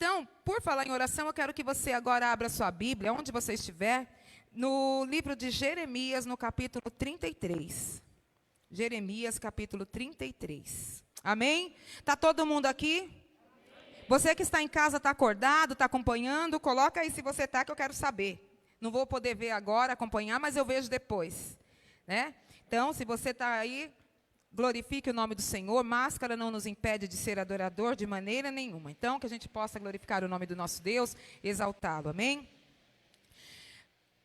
Então, por falar em oração, eu quero que você agora abra sua Bíblia, onde você estiver, no livro de Jeremias, no capítulo 33. Jeremias, capítulo 33. Amém? Está todo mundo aqui? Você que está em casa, está acordado, está acompanhando, coloca aí se você está, que eu quero saber. Não vou poder ver agora, acompanhar, mas eu vejo depois. Né? Então, se você está aí, glorifique o nome do Senhor. Máscara não nos impede de ser adorador de maneira nenhuma. Então, que a gente possa glorificar o nome do nosso Deus, exaltá-lo. Amém?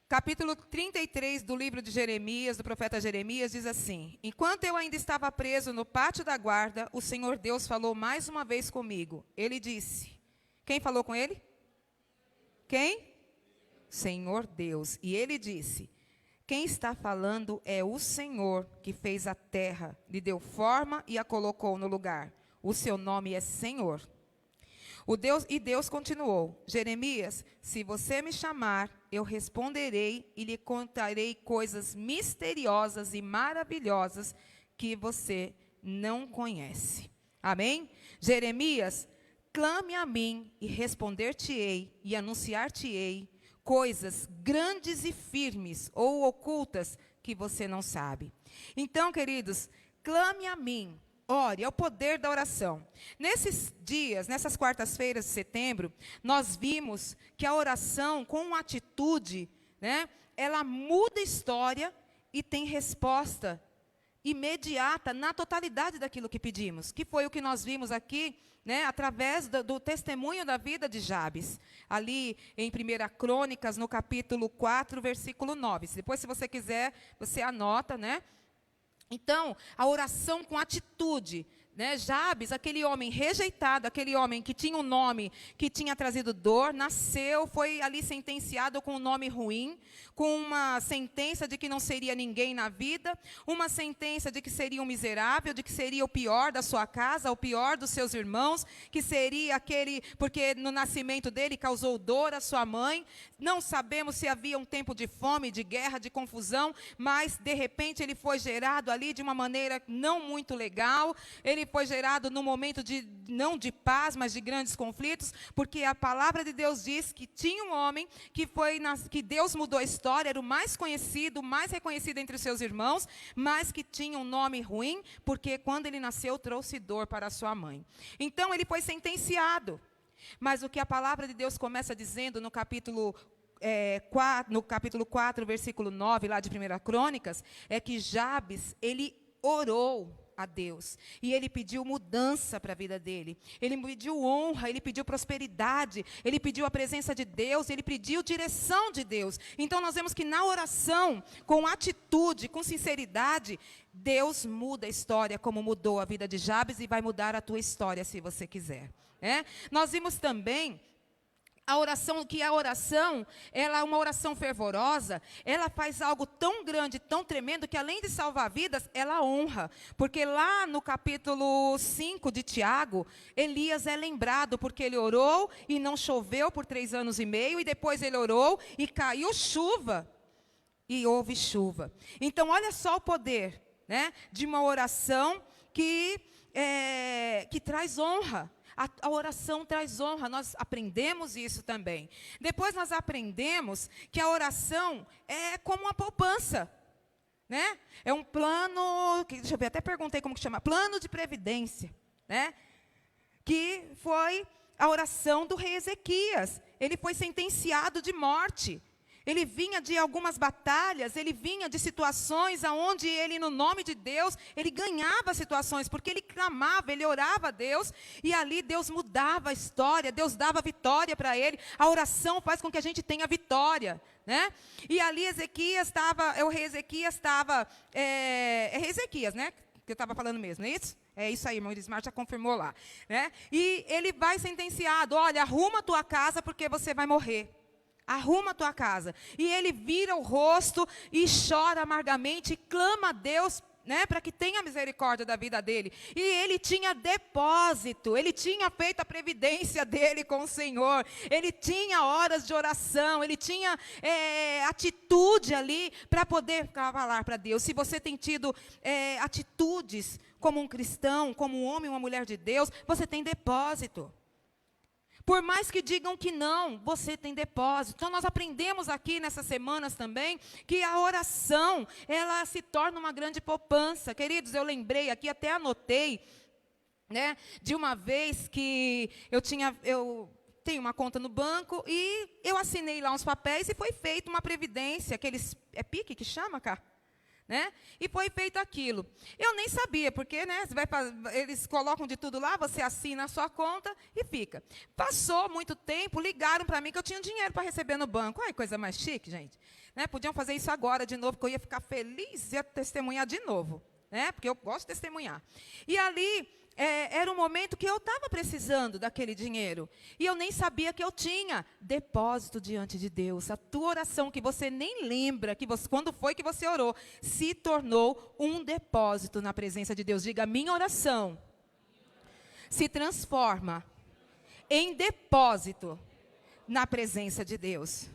Capítulo 33 do livro de Jeremias, do profeta Jeremias, diz assim: Enquanto eu ainda estava preso no pátio da guarda, o Senhor Deus falou mais uma vez comigo. Ele disse, quem falou com ele? Quem? Senhor Deus. E ele disse, quem está falando é o Senhor, que fez a terra, lhe deu forma e a colocou no lugar. O seu nome é Senhor. Deus continuou, Jeremias, se você me chamar, eu responderei e lhe contarei coisas misteriosas e maravilhosas que você não conhece. Amém? Jeremias, clame a mim e responder-te-ei e anunciar-te-ei coisas grandes e firmes ou ocultas que você não sabe. Então, queridos, clame a mim. Ore, é o poder da oração. Nesses dias, nessas quartas-feiras de setembro, nós vimos que a oração, com uma atitude, né, ela muda a história e tem resposta imediata na totalidade daquilo que pedimos, que foi o que nós vimos aqui, né, através do testemunho da vida de Jabes, ali em 1 Crônicas, no capítulo 4, versículo 9. Depois, se você quiser, você anota, né? Então, a oração com atitude, né? Jabes, aquele homem rejeitado, aquele homem que tinha um nome que tinha trazido dor, nasceu, foi ali sentenciado com um nome ruim, com uma sentença de que não seria ninguém na vida, uma sentença de que seria um miserável, de que seria o pior da sua casa, o pior dos seus irmãos, que seria aquele, porque no nascimento dele causou dor à sua mãe. Não sabemos se havia um tempo de fome, de guerra, de confusão, mas de repente ele foi gerado ali de uma maneira não muito legal. Ele foi gerado num momento não de paz, mas de grandes conflitos, porque a palavra de Deus diz que tinha um homem que Deus mudou a história, era o mais conhecido, o mais reconhecido entre os seus irmãos, mas que tinha um nome ruim, porque quando ele nasceu trouxe dor para a sua mãe. Então ele foi sentenciado. Mas o que a palavra de Deus começa dizendo no capítulo 4, versículo 9, lá de 1 Crônicas, é que Jabes, ele orou a Deus, e ele pediu mudança para a vida dele, ele pediu honra, ele pediu prosperidade, ele pediu a presença de Deus, ele pediu direção de Deus. Então nós vemos que na oração, com atitude, com sinceridade, Deus muda a história, como mudou a vida de Jabes, e vai mudar a tua história, se você quiser. Nós vimos também a oração, ela é uma oração fervorosa, ela faz algo tão grande, tão tremendo, que além de salvar vidas, ela honra. Porque lá no capítulo 5 de Tiago, Elias é lembrado, porque ele orou e não choveu por 3 anos e meio, e depois ele orou e caiu chuva, e houve chuva. Então, olha só o poder, né, de uma oração que traz honra. A oração traz honra, nós aprendemos isso também. Depois nós aprendemos que a oração é como uma poupança, né? É um plano, deixa eu ver, até perguntei como que chama, plano de previdência, né? Que foi a oração do rei Ezequias. Ele foi sentenciado de morte. Ele vinha de algumas batalhas, ele vinha de situações onde ele, no nome de Deus, ele ganhava situações, porque ele clamava, ele orava a Deus, e ali Deus mudava a história, Deus dava vitória para ele. A oração faz com que a gente tenha vitória, né? E ali o rei Ezequias estava, rei Ezequias, né? Que eu estava falando mesmo, não é isso? É isso aí, irmão Elismar já confirmou lá, né? E ele vai sentenciado, olha, arruma a tua casa porque você vai morrer. Arruma a tua casa. E ele vira o rosto e chora amargamente e clama a Deus, né, para que tenha misericórdia da vida dele. E ele tinha depósito, ele tinha feito a previdência dele com o Senhor, ele tinha horas de oração, ele tinha atitude ali para poder falar para Deus. Se você tem tido atitudes como um cristão, como um homem, uma mulher de Deus, você tem depósito. Por mais que digam que não, você tem depósito. Então, nós aprendemos aqui nessas semanas também que a oração, ela se torna uma grande poupança. Queridos, eu lembrei aqui, até anotei, né, de uma vez que eu tenho uma conta no banco e eu assinei lá uns papéis e foi feita uma previdência, é PIC que chama, cá? Né? E foi feito aquilo. Eu nem sabia, porque né, eles colocam de tudo lá, você assina a sua conta e fica. Passou muito tempo, ligaram para mim que eu tinha dinheiro para receber no banco. Ai, coisa mais chique, gente. Né? Podiam fazer isso agora de novo, que eu ia ficar feliz e ia testemunhar de novo. Né? Porque eu gosto de testemunhar. E ali, era um momento que eu estava precisando daquele dinheiro. E eu nem sabia que eu tinha depósito diante de Deus. A tua oração, que você nem lembra quando foi que você orou, se tornou um depósito na presença de Deus. Diga, minha oração se transforma em depósito na presença de Deus.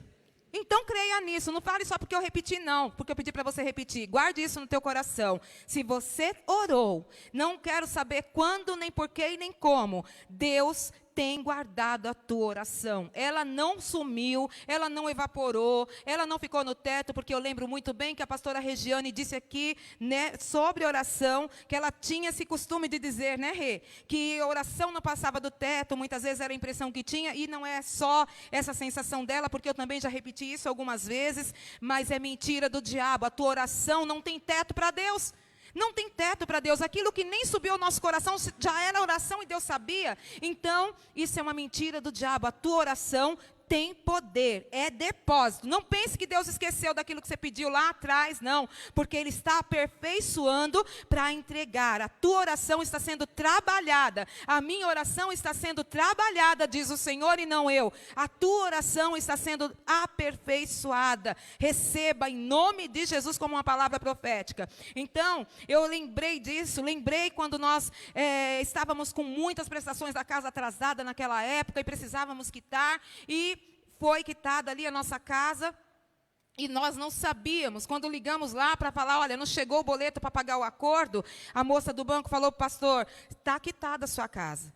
Então, creia nisso. Não fale só porque eu repeti, não. Porque eu pedi para você repetir. Guarde isso no teu coração. Se você orou, não quero saber quando, nem porquê e nem como. Deus tem guardado a tua oração. Ela não sumiu, ela não evaporou, ela não ficou no teto, porque eu lembro muito bem que a pastora Regiane disse aqui, né, sobre oração, que ela tinha esse costume de dizer, né, Rê, que a oração não passava do teto, muitas vezes era a impressão que tinha, e não é só essa sensação dela, porque eu também já repeti isso algumas vezes, mas é mentira do diabo. A tua oração não tem teto para Deus. Não tem teto para Deus. Aquilo que nem subiu ao nosso coração já era oração e Deus sabia. Então, isso é uma mentira do diabo. A tua oração tem poder, é depósito. Não pense que Deus esqueceu daquilo que você pediu lá atrás, não. Porque Ele está aperfeiçoando para entregar. A tua oração está sendo trabalhada. A minha oração está sendo trabalhada, diz o Senhor e não eu. A tua oração está sendo aperfeiçoada. Receba em nome de Jesus como uma palavra profética. Então, eu lembrei disso, lembrei quando nós estávamos com muitas prestações da casa atrasada naquela época e precisávamos quitar, e foi quitada ali a nossa casa, e nós não sabíamos. Quando ligamos lá para falar, olha, não chegou o boleto para pagar o acordo, a moça do banco falou para o pastor, está quitada a sua casa.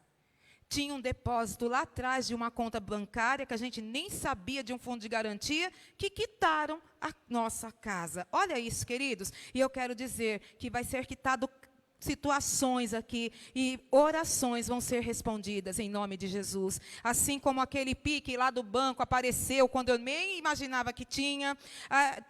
Tinha um depósito lá atrás de uma conta bancária, que a gente nem sabia, de um fundo de garantia, que quitaram a nossa casa. Olha isso, queridos. E eu quero dizer que vai ser quitado situações aqui, e orações vão ser respondidas em nome de Jesus. Assim como aquele pique lá do banco apareceu quando eu nem imaginava que tinha.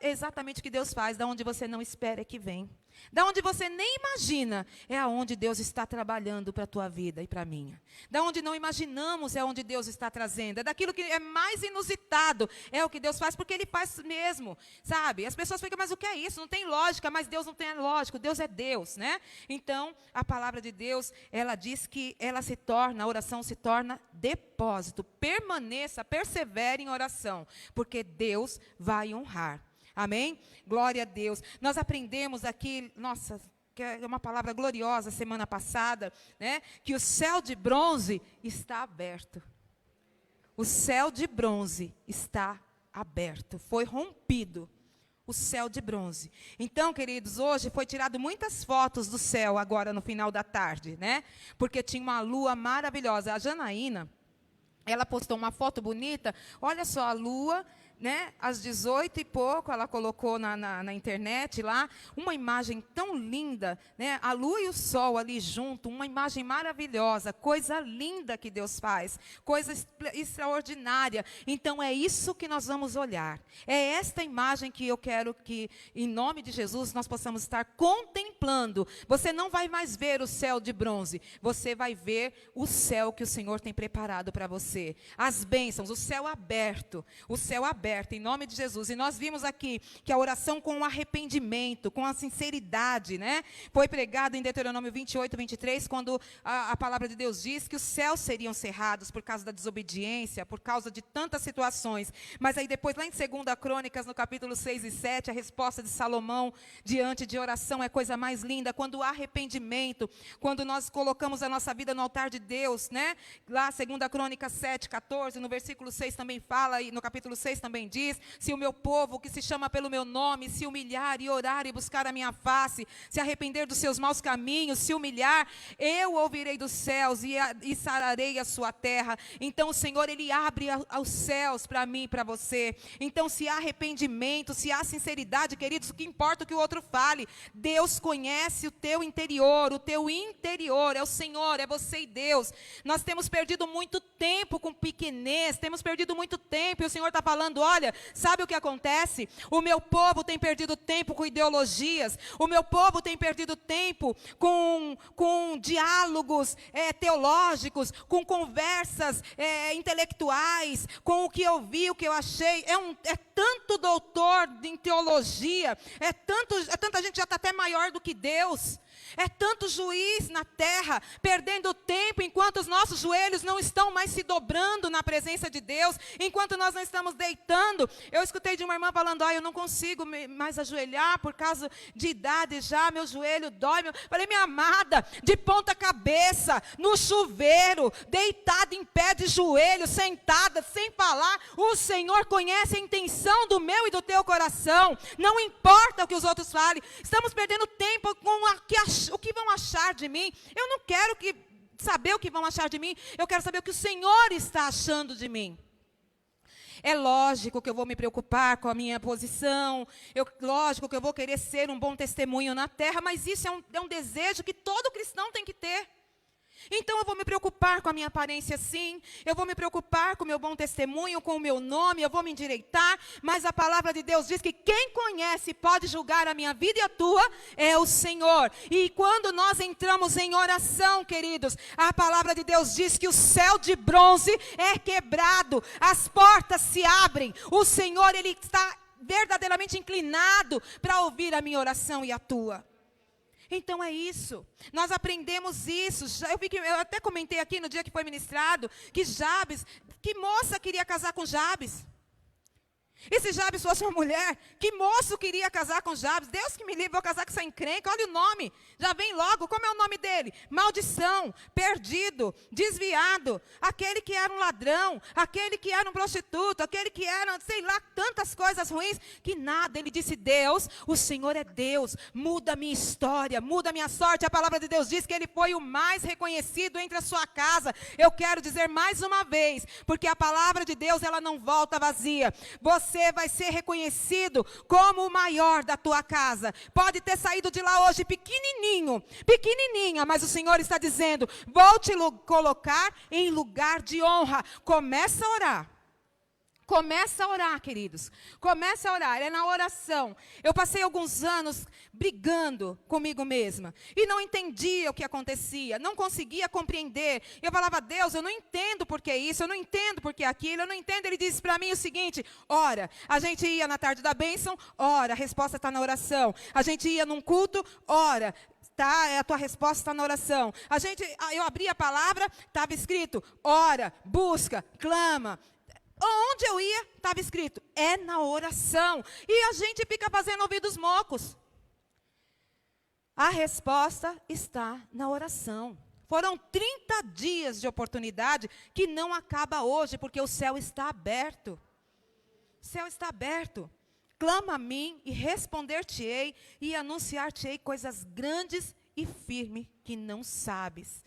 Exatamente o que Deus faz, da onde você não espera é que vem. Da onde você nem imagina, é aonde Deus está trabalhando para a tua vida e para a minha. Da onde não imaginamos, é onde Deus está trazendo. É daquilo que é mais inusitado, é o que Deus faz, porque Ele faz mesmo, sabe? As pessoas ficam, mas o que é isso? Não tem lógica, mas Deus não tem lógica. Deus é Deus, né? Então, a palavra de Deus, ela diz que a oração se torna depósito. Permaneça, persevere em oração, porque Deus vai honrar. Amém? Glória a Deus. Nós aprendemos aqui, nossa, que é uma palavra gloriosa semana passada, né? Que o céu de bronze está aberto. O céu de bronze está aberto. Foi rompido o céu de bronze. Então, queridos, hoje foi tirado muitas fotos do céu agora no final da tarde, né? Porque tinha uma lua maravilhosa. A Janaína, ela postou uma foto bonita. Olha só a lua, né, às 18 e pouco, ela colocou na internet lá, uma imagem tão linda, né, a lua e o sol ali junto, uma imagem maravilhosa, coisa linda que Deus faz, coisa extraordinária. Então, é isso que nós vamos olhar. É esta imagem que eu quero que, em nome de Jesus, nós possamos estar contemplando. Você não vai mais ver o céu de bronze, você vai ver o céu que o Senhor tem preparado para você. As bênçãos, o céu aberto, em nome de Jesus. E nós vimos aqui que a oração com o arrependimento, com a sinceridade, né, foi pregado em Deuteronômio 28, 23, quando a palavra de Deus diz que os céus seriam cerrados por causa da desobediência, por causa de tantas situações. Mas aí depois, lá em 2 Crônicas, no capítulo 6 e 7, a resposta de Salomão diante de oração é coisa mais linda, quando o arrependimento, quando nós colocamos a nossa vida no altar de Deus, né, lá 2 Crônicas 7, 14, no versículo 6 também fala, e no capítulo 6 também também diz, se o meu povo, que se chama pelo meu nome, se humilhar e orar e buscar a minha face, se arrepender dos seus maus caminhos, se humilhar, eu ouvirei dos céus e sararei a sua terra. Então o Senhor, Ele abre os céus para mim e para você. Então se há arrependimento, se há sinceridade, queridos, o que importa o que o outro fale. Deus conhece o teu interior, é o Senhor, é você e Deus. Nós temos perdido muito tempo com pequenez, temos perdido muito tempo, e o Senhor está falando, olha, sabe o que acontece? O meu povo tem perdido tempo com ideologias, o meu povo tem perdido tempo com diálogos teológicos, com conversas intelectuais, com o que eu vi, o que eu achei. É tanto doutor em teologia, é tanta gente já está até maior do que Deus. É tanto juiz na terra, perdendo tempo, enquanto os nossos joelhos não estão mais se dobrando na presença de Deus, enquanto nós não estamos deitando. Eu escutei de uma irmã falando, eu não consigo mais ajoelhar por causa de idade já, meu joelho dói. Falei, minha amada, de ponta cabeça, no chuveiro, deitada em pé de joelho, sentada, sem falar, o Senhor conhece a intenção do meu e do teu coração. Não importa o que os outros falem, estamos perdendo tempo com o que vão achar de mim. Eu não quero saber o que vão achar de mim, eu quero saber o que o Senhor está achando de mim. É lógico que eu vou me preocupar com a minha posição, lógico que eu vou querer ser um bom testemunho na terra, mas isso é um desejo que todo cristão tem que ter. Então eu vou me preocupar com a minha aparência sim, eu vou me preocupar com o meu bom testemunho, com o meu nome, eu vou me endireitar, mas a palavra de Deus diz que quem conhece e pode julgar a minha vida e a tua é o Senhor. E quando nós entramos em oração, queridos, a palavra de Deus diz que o céu de bronze é quebrado, as portas se abrem, o Senhor, Ele está verdadeiramente inclinado para ouvir a minha oração e a tua. Então é isso, nós aprendemos isso. Eu até comentei aqui no dia que foi ministrado, que moça queria casar com Jabes? E se Jabes fosse uma mulher, que moço queria casar com Jabes? Deus que me livre, vou casar com essa encrenca, olha o nome, já vem logo, como é o nome dele? Maldição, perdido, desviado, aquele que era um ladrão, aquele que era um prostituto, aquele que era, sei lá, tantas coisas ruins, que nada. Ele disse, Deus, o Senhor é Deus, muda a minha história, muda a minha sorte. A palavra de Deus diz que ele foi o mais reconhecido entre a sua casa. Eu quero dizer mais uma vez, porque a palavra de Deus, ela não volta vazia. Você vai ser reconhecido como o maior da tua casa. Pode ter saído de lá hoje pequenininha, mas o Senhor está dizendo, vou te colocar em lugar de honra. Começa a orar. Começa a orar, queridos. Começa a orar. É na oração. Eu passei alguns anos brigando comigo mesma. E não entendia o que acontecia. Não conseguia compreender. Eu falava, Deus, eu não entendo por que isso. Eu não entendo por que aquilo. Eu não entendo. Ele disse para mim o seguinte, ora, a gente ia na tarde da bênção, ora, a resposta está na oração. A gente ia num culto, ora, a tua resposta está na oração. Eu abri a palavra, estava escrito, ora, busca, clama. Onde eu ia, estava escrito, é na oração. E a gente fica fazendo ouvidos mocos. A resposta está na oração. Foram 30 dias de oportunidade que não acaba hoje, porque o céu está aberto. O céu está aberto. Clama a mim e responder-te-ei e anunciar-te-ei coisas grandes e firmes que não sabes.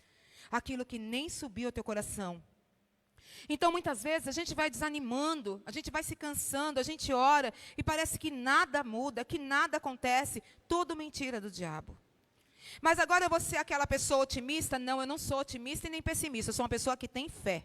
Aquilo que nem subiu ao teu coração. Então, muitas vezes, a gente vai desanimando, a gente vai se cansando, a gente ora, e parece que nada muda, que nada acontece. Tudo mentira do diabo. Mas agora eu vou ser aquela pessoa otimista? Não, eu não sou otimista e nem pessimista, eu sou uma pessoa que tem fé.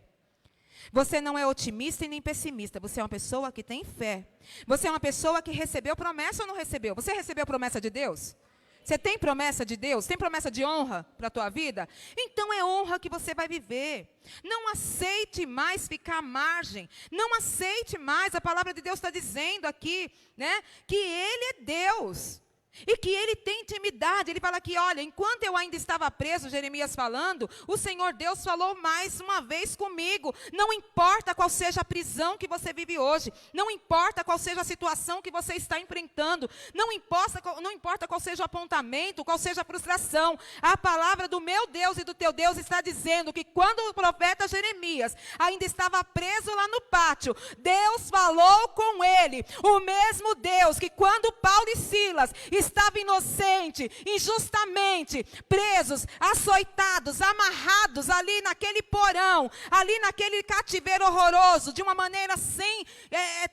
Você não é otimista e nem pessimista, você é uma pessoa que tem fé. Você é uma pessoa que recebeu promessa ou não recebeu? Você recebeu promessa de Deus? Você tem promessa de Deus? Tem promessa de honra para a tua vida? Então é honra que você vai viver. Não aceite mais ficar à margem. Não aceite mais. A palavra de Deus está dizendo aqui, né, que Ele é Deus. E que ele tem intimidade. Ele fala aqui, olha, enquanto eu ainda estava preso, Jeremias falando, o Senhor Deus falou mais uma vez comigo. Não importa qual seja a prisão que você vive hoje, não importa qual seja a situação que você está enfrentando, não importa qual seja o apontamento, qual seja a frustração, a palavra do meu Deus e do teu Deus está dizendo que quando o profeta Jeremias ainda estava preso lá no pátio, Deus falou com ele, o mesmo Deus que quando Paulo e Silas estava inocente, injustamente, presos, açoitados, amarrados ali naquele porão, ali naquele cativeiro horroroso, de uma maneira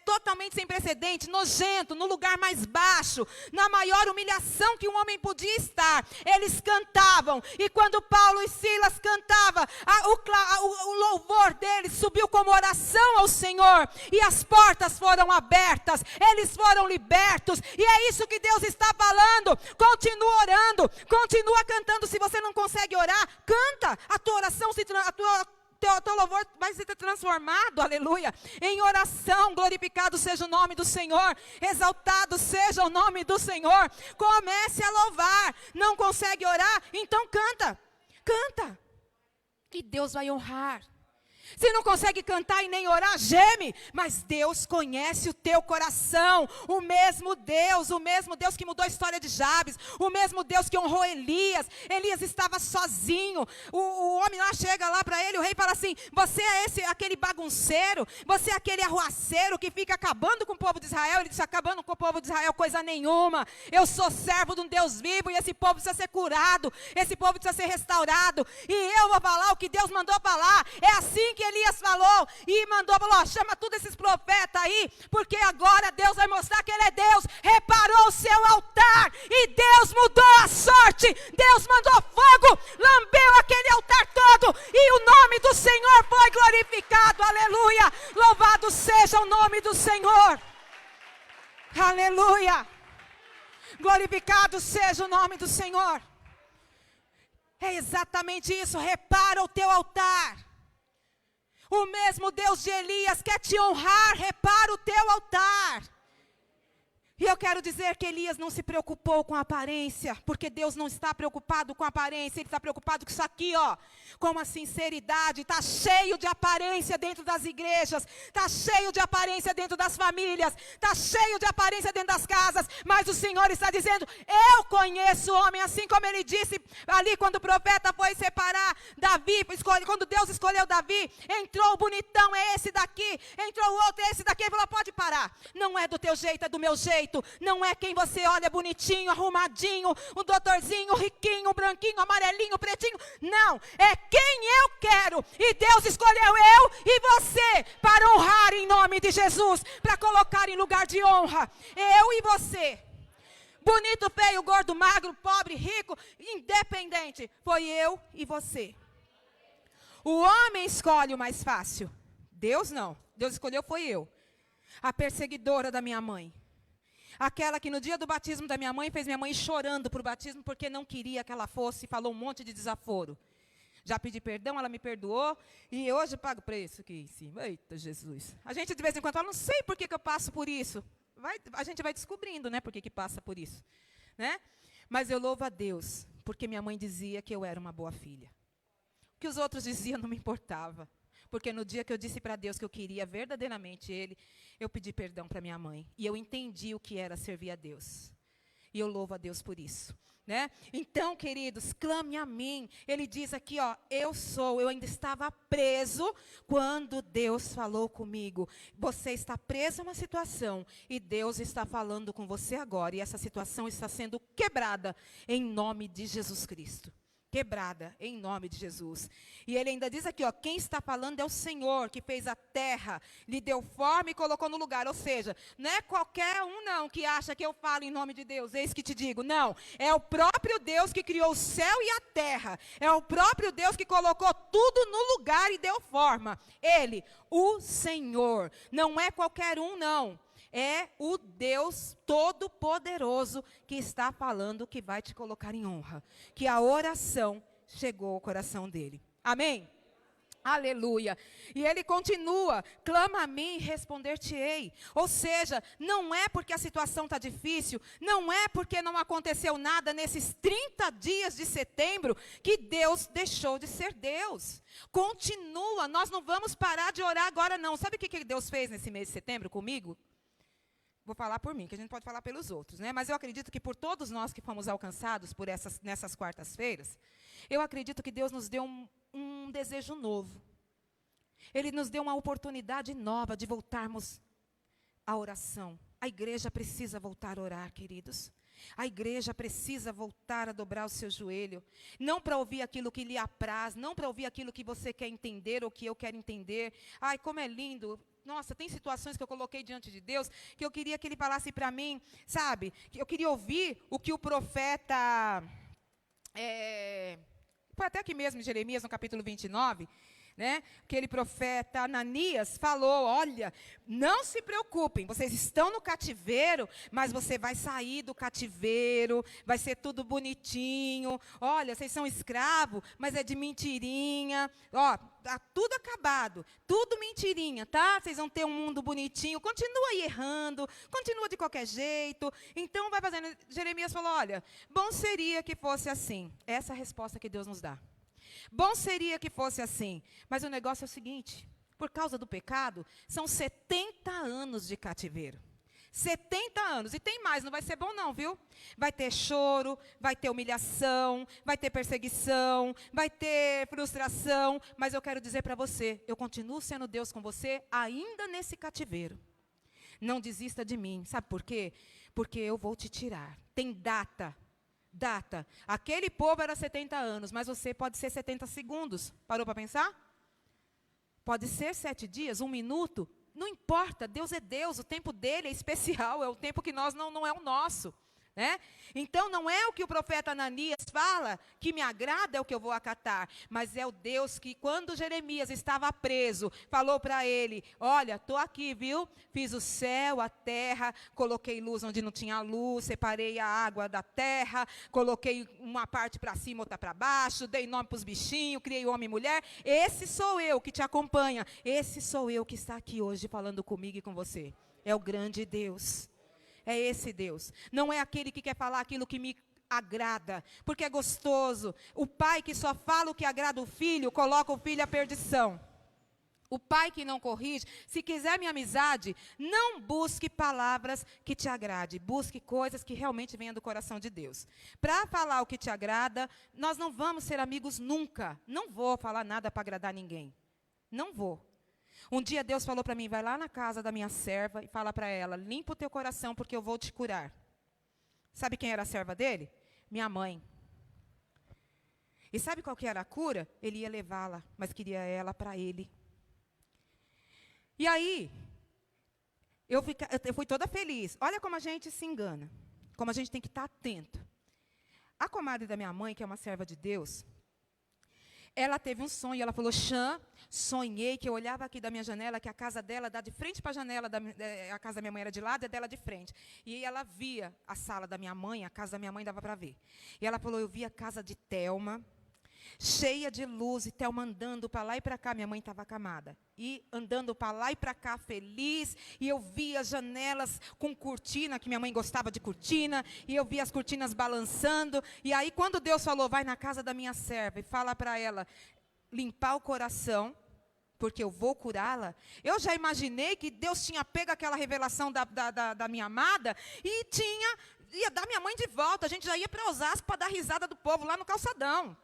totalmente sem precedente, nojento, no lugar mais baixo, na maior humilhação que um homem podia estar. Eles cantavam, e quando Paulo e Silas cantavam, o louvor deles subiu como oração ao Senhor, e as portas foram abertas, eles foram libertos, e é isso que Deus está falando. Continua orando, continua cantando. Se você não consegue orar, canta. A tua oração, teu louvor vai ser transformado, aleluia, em oração. Glorificado seja o nome do Senhor, exaltado seja o nome do Senhor. Comece a louvar. Não consegue orar? Então canta, canta, e Deus vai honrar. Se não consegue cantar e nem orar, geme, mas Deus conhece o teu coração. O mesmo Deus que mudou a história de Jabes, o mesmo Deus que honrou Elias. Elias estava sozinho, o homem lá chega lá para ele, o rei fala assim: você é aquele bagunceiro, você é aquele arruaceiro que fica acabando com o povo de Israel. Ele disse: acabando com o povo de Israel coisa nenhuma, eu sou servo de um Deus vivo, e esse povo precisa ser curado, esse povo precisa ser restaurado, e eu vou falar o que Deus mandou falar. É assim que Elias falou, e falou: chama todos esses profetas aí, porque agora Deus vai mostrar que Ele é Deus. Reparou o seu altar, e Deus mudou a sorte. Deus mandou fogo, lambeu aquele altar todo, e o nome do Senhor foi glorificado, aleluia. Louvado seja o nome do Senhor, aleluia. Glorificado seja o nome do Senhor. É exatamente isso. Repara o teu altar. O mesmo Deus de Elias quer te honrar. Repara o teu altar. E eu quero dizer que Elias não se preocupou com a aparência, porque Deus não está preocupado com a aparência. Ele está preocupado com isso aqui, ó, com a sinceridade. Está cheio de aparência dentro das igrejas, está cheio de aparência dentro das famílias, está cheio de aparência dentro das casas, mas o Senhor está dizendo: eu conheço o homem, assim como Ele disse ali quando o profeta foi separar Davi, quando Deus escolheu Davi, entrou o bonitão, é esse daqui, entrou o outro, é esse daqui. Ele falou: pode parar, não é do teu jeito, é do meu jeito. Não é quem você olha bonitinho, arrumadinho, um doutorzinho, riquinho, branquinho, amarelinho, pretinho. Não, é quem eu quero. E Deus escolheu eu e você para honrar em nome de Jesus, para colocar em lugar de honra. Eu e você. Bonito, feio, gordo, magro, pobre, rico, independente. Foi eu e você. O homem escolhe o mais fácil. Deus não. Deus escolheu foi eu. A perseguidora da minha mãe. Aquela que no dia do batismo da minha mãe fez minha mãe chorando por batismo porque não queria que ela fosse e falou um monte de desaforo. Já pedi perdão, ela me perdoou e hoje eu pago preço aqui em cima. Eita Jesus. A gente de vez em quando fala: não sei por que eu passo por isso. A gente vai descobrindo, né, por que passa por isso, né? Mas eu louvo a Deus porque minha mãe dizia que eu era uma boa filha. O que os outros diziam não me importava. Porque no dia que eu disse para Deus que eu queria verdadeiramente Ele, eu pedi perdão para minha mãe. E eu entendi o que era servir a Deus. E eu louvo a Deus por isso. Né? Então, queridos, clame a mim. Ele diz aqui, ó, eu ainda estava preso quando Deus falou comigo. Você está preso a uma situação e Deus está falando com você agora. E essa situação está sendo quebrada em nome de Jesus Cristo. Quebrada em nome de Jesus. E ele ainda diz aqui, ó, quem está falando é o Senhor, que fez a terra, lhe deu forma e colocou no lugar. Ou seja, não é qualquer um não que acha que eu falo em nome de Deus, eis que te digo. Não, é o próprio Deus que criou o céu e a terra. É o próprio Deus que colocou tudo no lugar e deu forma. Ele, o Senhor, não é qualquer um não. É o Deus Todo-Poderoso que está falando que vai te colocar em honra. Que a oração chegou ao coração dele. Amém? Aleluia. E ele continua, clama a mim e responder-te-ei. Ou seja, não é porque a situação está difícil, não é porque não aconteceu nada nesses 30 dias de setembro, que Deus deixou de ser Deus. Continua, nós não vamos parar de orar agora não. Sabe o que Deus fez nesse mês de setembro comigo? Vou falar por mim, que a gente pode falar pelos outros, né? Mas eu acredito que por todos nós que fomos alcançados por nessas quartas-feiras, eu acredito que Deus nos deu um desejo novo. Ele nos deu uma oportunidade nova de voltarmos à oração. A igreja precisa voltar a orar, queridos. A igreja precisa voltar a dobrar o seu joelho. Não para ouvir aquilo que lhe apraz, não para ouvir aquilo que você quer entender ou que eu quero entender. Ai, como é lindo. Nossa, tem situações que eu coloquei diante de Deus que eu queria que Ele falasse para mim, sabe? Eu queria ouvir o que o profeta... Foi até aqui mesmo em Jeremias, no capítulo 29, né? Aquele profeta Ananias falou, olha, não se preocupem, vocês estão no cativeiro, mas você vai sair do cativeiro, vai ser tudo bonitinho, olha, vocês são escravos, mas é de mentirinha, ó, tá tudo acabado, tudo mentirinha, tá? Vocês vão ter um mundo bonitinho, continua aí errando, continua de qualquer jeito, então vai fazendo. Jeremias falou, olha, bom seria que fosse assim, essa é a resposta que Deus nos dá. Bom seria que fosse assim, mas o negócio é o seguinte, por causa do pecado, são 70 anos de cativeiro. 70 anos, e tem mais, não vai ser bom não, viu? Vai ter choro, vai ter humilhação, vai ter perseguição, vai ter frustração, mas eu quero dizer para você, eu continuo sendo Deus com você, ainda nesse cativeiro. Não desista de mim, sabe por quê? Porque eu vou te tirar, tem data. Aquele povo era 70 anos, mas você pode ser 70 segundos. Parou para pensar? Pode ser 7 dias, 1 minuto. Não importa, Deus é Deus, o tempo dele é especial, é o tempo que nós não é o nosso. Né? Então não é o que o profeta Ananias fala que me agrada, é o que eu vou acatar, mas é o Deus que quando Jeremias estava preso, falou para ele, olha, estou aqui, viu? Fiz o céu, a terra, coloquei luz onde não tinha luz, separei a água da terra, coloquei uma parte para cima, outra para baixo, dei nome para os bichinhos, criei homem e mulher, esse sou eu que te acompanha, esse sou eu que está aqui hoje falando comigo e com você, é o grande Deus. É esse Deus. Não é aquele que quer falar aquilo que me agrada, porque é gostoso. O pai que só fala o que agrada o filho, coloca o filho à perdição. O pai que não corrige, se quiser minha amizade, não busque palavras que te agrade. Busque coisas que realmente venham do coração de Deus. Para falar o que te agrada, nós não vamos ser amigos nunca. Não vou falar nada para agradar ninguém. Não vou. Um dia Deus falou para mim, vai lá na casa da minha serva e fala para ela, limpa o teu coração porque eu vou te curar. Sabe quem era a serva dele? Minha mãe. E sabe qual que era a cura? Ele ia levá-la, mas queria ela para ele. E aí, eu fui toda feliz. Olha como a gente se engana, como a gente tem que estar atento. A comadre da minha mãe, que é uma serva de Deus, ela teve um sonho, ela falou, Xã, sonhei que eu olhava aqui da minha janela, que a casa dela dá de frente para a janela, a casa da minha mãe era de lado, e a dela de frente. E ela via a sala da minha mãe, a casa da minha mãe dava para ver. E ela falou, eu vi a casa de Thelma, cheia de luz, e Thelma andando para lá e para cá, minha mãe estava acamada. E andando para lá e para cá, feliz, e eu via as janelas com cortina, que minha mãe gostava de cortina, e eu via as cortinas balançando, e aí quando Deus falou, vai na casa da minha serva, e fala para ela, limpar o coração, porque eu vou curá-la, eu já imaginei que Deus tinha pego aquela revelação da minha amada, e ia dar minha mãe de volta, a gente já ia para Osasco para dar risada do povo lá no calçadão,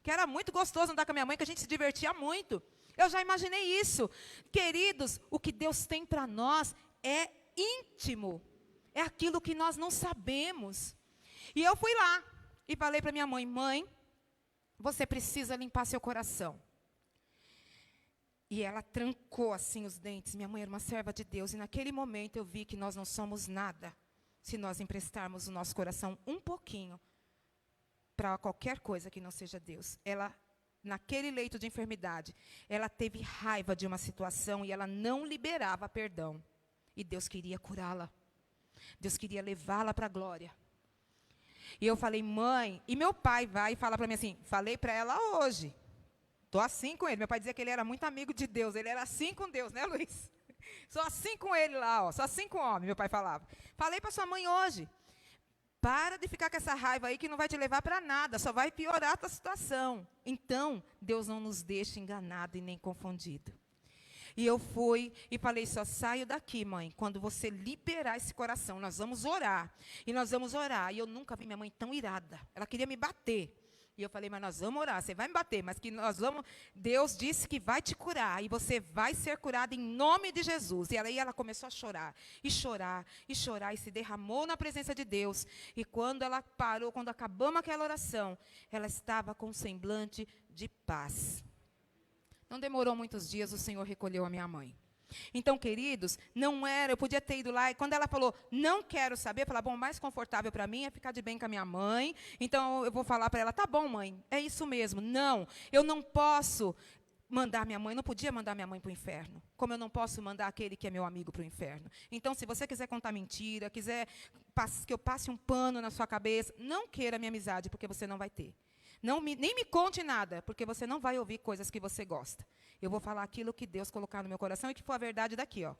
que era muito gostoso andar com a minha mãe, que a gente se divertia muito. Eu já imaginei isso. Queridos, o que Deus tem para nós é íntimo. É aquilo que nós não sabemos. E eu fui lá e falei para minha mãe, mãe, você precisa limpar seu coração. E ela trancou assim os dentes. Minha mãe era uma serva de Deus. E naquele momento eu vi que nós não somos nada se nós emprestarmos o nosso coração um pouquinho para qualquer coisa que não seja Deus. Ela, naquele leito de enfermidade, ela teve raiva de uma situação e ela não liberava perdão. E Deus queria curá-la. Deus queria levá-la para a glória. E eu falei, mãe, e meu pai vai e fala para mim assim, falei para ela hoje. Tô assim com ele. Meu pai dizia que ele era muito amigo de Deus. Ele era assim com Deus, né, Luiz? Só assim com ele lá, ó. Só assim com o homem, meu pai falava. Falei para sua mãe hoje. Para de ficar com essa raiva aí que não vai te levar para nada. Só vai piorar a tua situação. Então, Deus não nos deixa enganado e nem confundido. E eu fui e falei, só saio daqui, mãe, quando você liberar esse coração. Nós vamos orar. E nós vamos orar. E eu nunca vi minha mãe tão irada. Ela queria me bater. E eu falei, mas nós vamos orar. Você vai me bater, mas que nós vamos... Deus disse que vai te curar. E você vai ser curada em nome de Jesus. E aí ela começou a chorar. E chorar, e chorar. E se derramou na presença de Deus. E quando ela parou, quando acabamos aquela oração, ela estava com um semblante de paz. Não demorou muitos dias, o Senhor recolheu a minha mãe. Então, queridos, não era, eu podia ter ido lá, e quando ela falou, não quero saber, eu falei, bom, o mais confortável para mim é ficar de bem com a minha mãe, então eu vou falar para ela, tá bom, mãe, é isso mesmo. Não, eu não posso mandar minha mãe, não podia mandar minha mãe para o inferno, como eu não posso mandar aquele que é meu amigo para o inferno. Então, se você quiser contar mentira, quiser que eu passe um pano na sua cabeça, não queira minha amizade, porque você não vai ter. Nem me conte nada, porque você não vai ouvir coisas que você gosta. Eu vou falar aquilo que Deus colocar no meu coração e que for a verdade daqui, ó.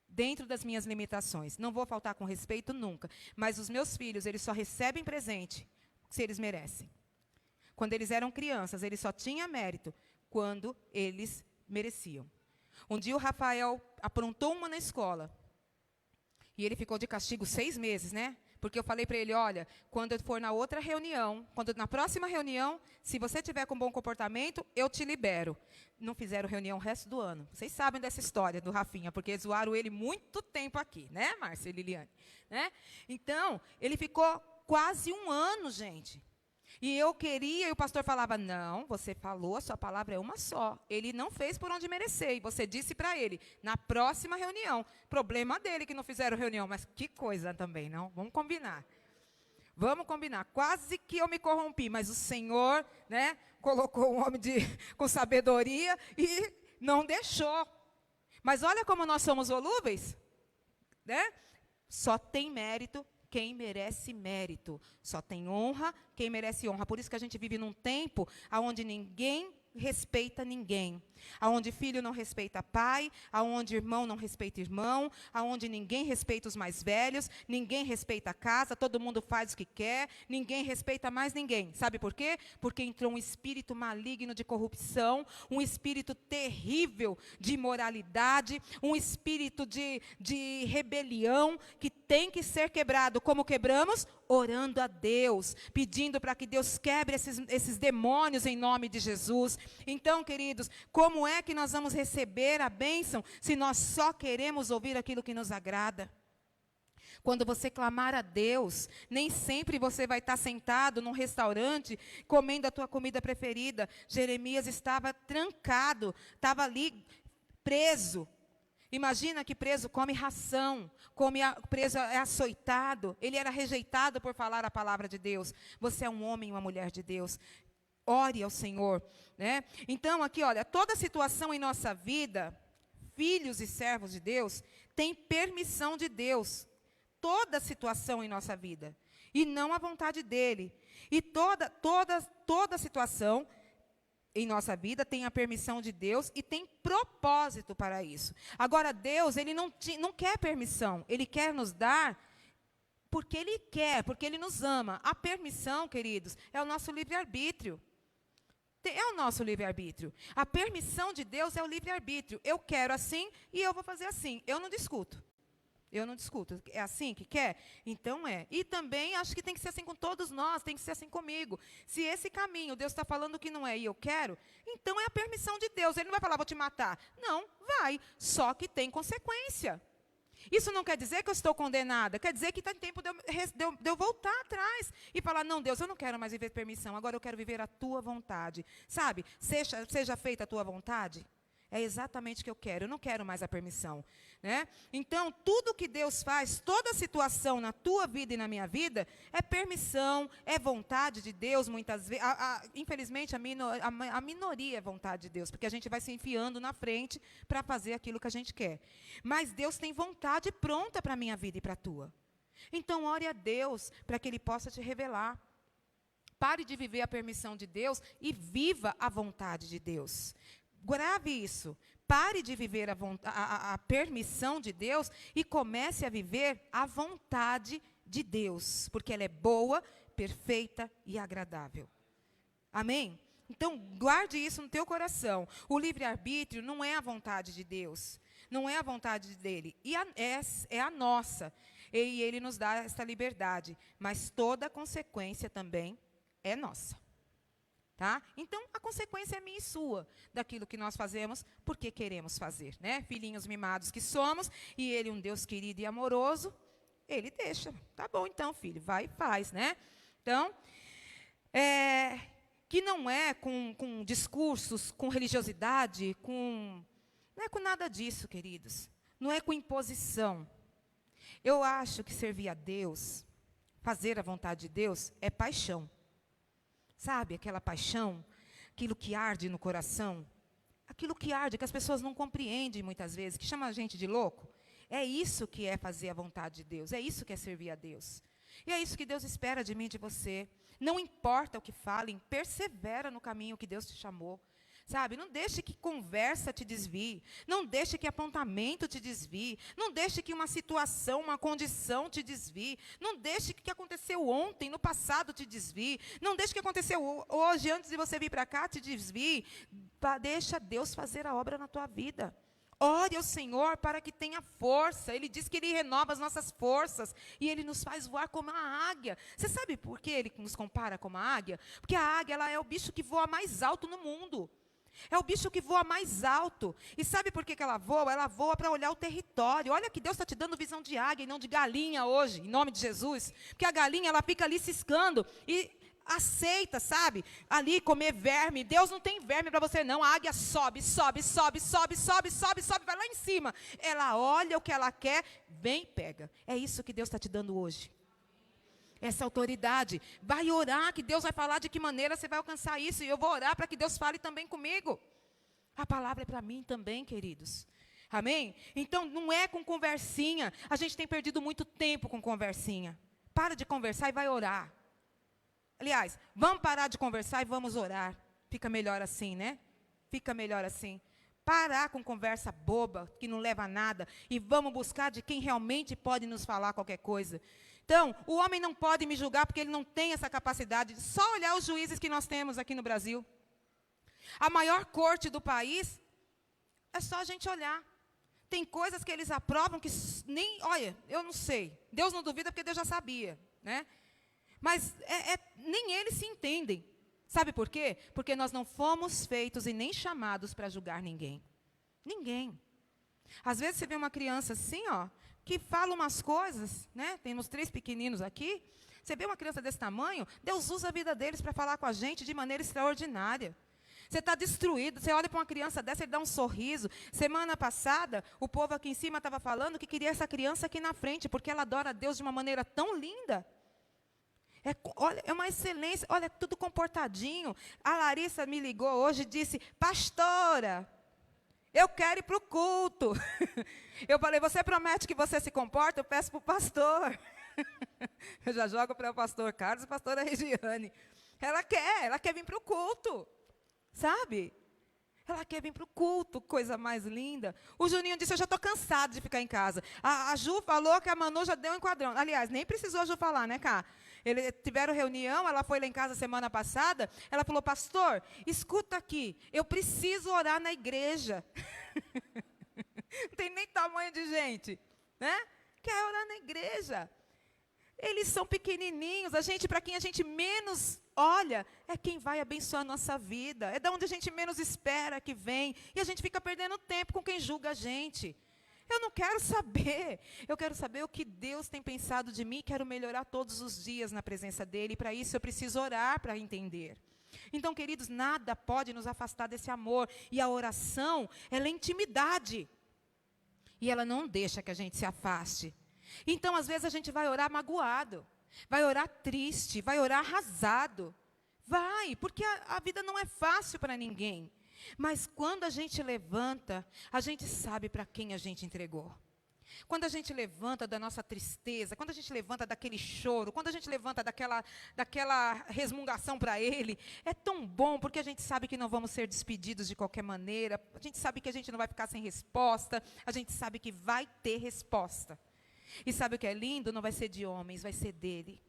Dentro das minhas limitações. Não vou faltar com respeito nunca. Mas os meus filhos, eles só recebem presente se eles merecem. Quando eles eram crianças, eles só tinham mérito quando eles mereciam. Um dia o Rafael aprontou uma na escola. E ele ficou de castigo 6 meses, né? Porque eu falei para ele, olha, quando eu for na outra reunião, na próxima reunião, se você tiver com bom comportamento, eu te libero. Não fizeram reunião o resto do ano. Vocês sabem dessa história do Rafinha, porque zoaram ele muito tempo aqui, né, Márcia e Liliane? Né? Então, ele ficou quase 1 ano, gente. E eu queria, e o pastor falava, não, você falou, a sua palavra é uma só. Ele não fez por onde merecer. E você disse para ele, na próxima reunião. Problema dele que não fizeram reunião, mas que coisa também, não? Vamos combinar. Vamos combinar. Quase que eu me corrompi, mas o Senhor, né, colocou um homem com sabedoria e não deixou. Mas olha como nós somos volúveis. Né? Só tem mérito quem merece mérito. Só tem honra quem merece honra. Por isso que a gente vive num tempo onde ninguém respeita ninguém. Aonde filho não respeita pai, aonde irmão não respeita irmão, aonde ninguém respeita os mais velhos, ninguém respeita a casa, todo mundo faz o que quer, ninguém respeita mais ninguém. Sabe por quê? Porque entrou um espírito maligno de corrupção, um espírito terrível de imoralidade, um espírito de rebelião que tem que ser quebrado. Como quebramos? Orando a Deus, pedindo para que Deus quebre esses demônios em nome de Jesus. Então, queridos, como é que nós vamos receber a bênção se nós só queremos ouvir aquilo que nos agrada? Quando você clamar a Deus, nem sempre você vai estar sentado num restaurante comendo a tua comida preferida. Jeremias estava trancado, estava ali preso. Imagina que preso come ração, preso é açoitado. Ele era rejeitado por falar a palavra de Deus. Você é um homem e uma mulher de Deus. Ore ao Senhor. Né? Então, aqui, olha, toda situação em nossa vida, filhos e servos de Deus, tem permissão de Deus. Toda situação em nossa vida. E não a vontade dEle. E toda situação em nossa vida tem a permissão de Deus e tem propósito para isso. Agora, Deus, Ele não quer permissão. Ele quer nos dar porque Ele quer, porque Ele nos ama. A permissão, queridos, é o nosso livre-arbítrio. É o nosso livre-arbítrio. A permissão de Deus é o livre-arbítrio. Eu quero assim e eu vou fazer assim. Eu não discuto. Eu não discuto. É assim que quer? Então é. E também acho que tem que ser assim com todos nós, tem que ser assim comigo. Se esse caminho Deus está falando que não é e eu quero, então é a permissão de Deus. Ele não vai falar, vou te matar. Não, vai. Só que tem consequência. Isso não quer dizer que eu estou condenada. Quer dizer que está em tempo de eu voltar atrás e falar, não, Deus, eu não quero mais viver permissão. Agora eu quero viver a tua vontade. Sabe? Seja feita a tua vontade. É exatamente o que eu quero. Eu não quero mais a permissão. Né? Então, tudo que Deus faz, toda situação na tua vida e na minha vida, é permissão, é vontade de Deus, muitas vezes. Infelizmente, a minoria é vontade de Deus, porque a gente vai se enfiando na frente para fazer aquilo que a gente quer. Mas Deus tem vontade pronta para a minha vida e para a tua. Então, ore a Deus para que Ele possa te revelar. Pare de viver a permissão de Deus e viva a vontade de Deus. Grave isso. Pare de viver a permissão de Deus e comece a viver a vontade de Deus, porque ela é boa, perfeita e agradável. Amém? Então, guarde isso no teu coração. O livre-arbítrio não é a vontade de Deus, não é a vontade dele, é a nossa. E ele nos dá essa liberdade, mas toda a consequência também é nossa. Tá? Então, a consequência é minha e sua, daquilo que nós fazemos, porque queremos fazer. Né? Filhinhos mimados que somos, e ele, um Deus querido e amoroso, ele deixa. Tá bom, então, filho, vai e faz. Né? Então, que não é com discursos, com religiosidade, não é com nada disso, queridos. Não é com imposição. Eu acho que servir a Deus, fazer a vontade de Deus, é paixão. Sabe, aquela paixão, aquilo que arde no coração, aquilo que arde, que as pessoas não compreendem muitas vezes, que chama a gente de louco. É isso que é fazer a vontade de Deus, é isso que é servir a Deus. E é isso que Deus espera de mim e de você. Não importa o que falem, persevera no caminho que Deus te chamou. Sabe, não deixe que conversa te desvie, não deixe que apontamento te desvie, não deixe que uma situação, uma condição te desvie, não deixe que o que aconteceu ontem, no passado, te desvie, não deixe que aconteceu hoje, antes de você vir para cá, te desvie. Deixa Deus fazer a obra na tua vida. Ore ao Senhor para que tenha força. Ele diz que Ele renova as nossas forças e Ele nos faz voar como a águia. Você sabe por que Ele nos compara como a águia? Porque a águia, ela é o bicho que voa mais alto no mundo. É o bicho que voa mais alto. E sabe por que ela voa? Ela voa para olhar o território. Olha que Deus está te dando visão de águia e não de galinha hoje, em nome de Jesus. Porque a galinha, ela fica ali ciscando e aceita, sabe? Ali comer verme. Deus não tem verme para você, não. A águia sobe, sobe, sobe, sobe, sobe, sobe, sobe, vai lá em cima. Ela olha o que ela quer, vem e pega. É isso que Deus está te dando hoje. Essa autoridade. Vai orar, que Deus vai falar de que maneira você vai alcançar isso. E eu vou orar para que Deus fale também comigo. A palavra é para mim também, queridos. Amém? Então, não é com conversinha. A gente tem perdido muito tempo com conversinha. Para de conversar e vai orar. Aliás, vamos parar de conversar e vamos orar. Fica melhor assim, né? Fica melhor assim. Parar com conversa boba, que não leva a nada. E vamos buscar de quem realmente pode nos falar qualquer coisa. Então, o homem não pode me julgar porque ele não tem essa capacidade. Só olhar os juízes que nós temos aqui no Brasil. A maior corte do país, é só a gente olhar. Tem coisas que eles aprovam que nem, olha, eu não sei. Deus não duvida porque Deus já sabia, né? Mas nem eles se entendem. Sabe por quê? Porque nós não fomos feitos e nem chamados para julgar ninguém. Ninguém. Às vezes você vê uma criança assim, ó, que fala umas coisas, né? Temos 3 pequeninos aqui. Você vê uma criança desse tamanho, Deus usa a vida deles para falar com a gente de maneira extraordinária. Você está destruído, você olha para uma criança dessa, ele dá um sorriso. Semana passada, o povo aqui em cima estava falando que queria essa criança aqui na frente, porque ela adora a Deus de uma maneira tão linda. Olha, é uma excelência, olha, tudo comportadinho. A Larissa me ligou hoje e disse, pastora, eu quero ir para o culto. Eu falei, você promete que você se comporta? Eu peço para o pastor. Eu já jogo para o pastor Carlos e a pastora Regiane. Ela quer vir para o culto. Sabe? Ela quer vir para o culto, coisa mais linda. O Juninho disse, eu já estou cansado de ficar em casa. A Ju falou que a Manu já deu um enquadrão. Aliás, nem precisou a Ju falar, né, Cá? Eles tiveram reunião, ela foi lá em casa semana passada, ela falou, pastor, escuta aqui, eu preciso orar na igreja. Não tem nem tamanho de gente, né? Quer orar na igreja. Eles são pequenininhos, para quem a gente menos olha, é quem vai abençoar a nossa vida. É da onde a gente menos espera que vem. E a gente fica perdendo tempo com quem julga a gente. Eu não quero saber. Eu quero saber o que Deus tem pensado de mim. Quero melhorar todos os dias na presença dEle. E para isso eu preciso orar para entender. Então, queridos, nada pode nos afastar desse amor. E a oração, ela é intimidade. E ela não deixa que a gente se afaste. Então, às vezes, a gente vai orar magoado. Vai orar triste. Vai orar arrasado. Vai, porque a vida não é fácil para ninguém. Mas quando a gente levanta, a gente sabe para quem a gente entregou. Quando a gente levanta da nossa tristeza, quando a gente levanta daquele choro, quando a gente levanta daquela resmungação para Ele, é tão bom, porque a gente sabe que não vamos ser despedidos de qualquer maneira, a gente sabe que a gente não vai ficar sem resposta, a gente sabe que vai ter resposta. E sabe o que é lindo? Não vai ser de homens, vai ser dele.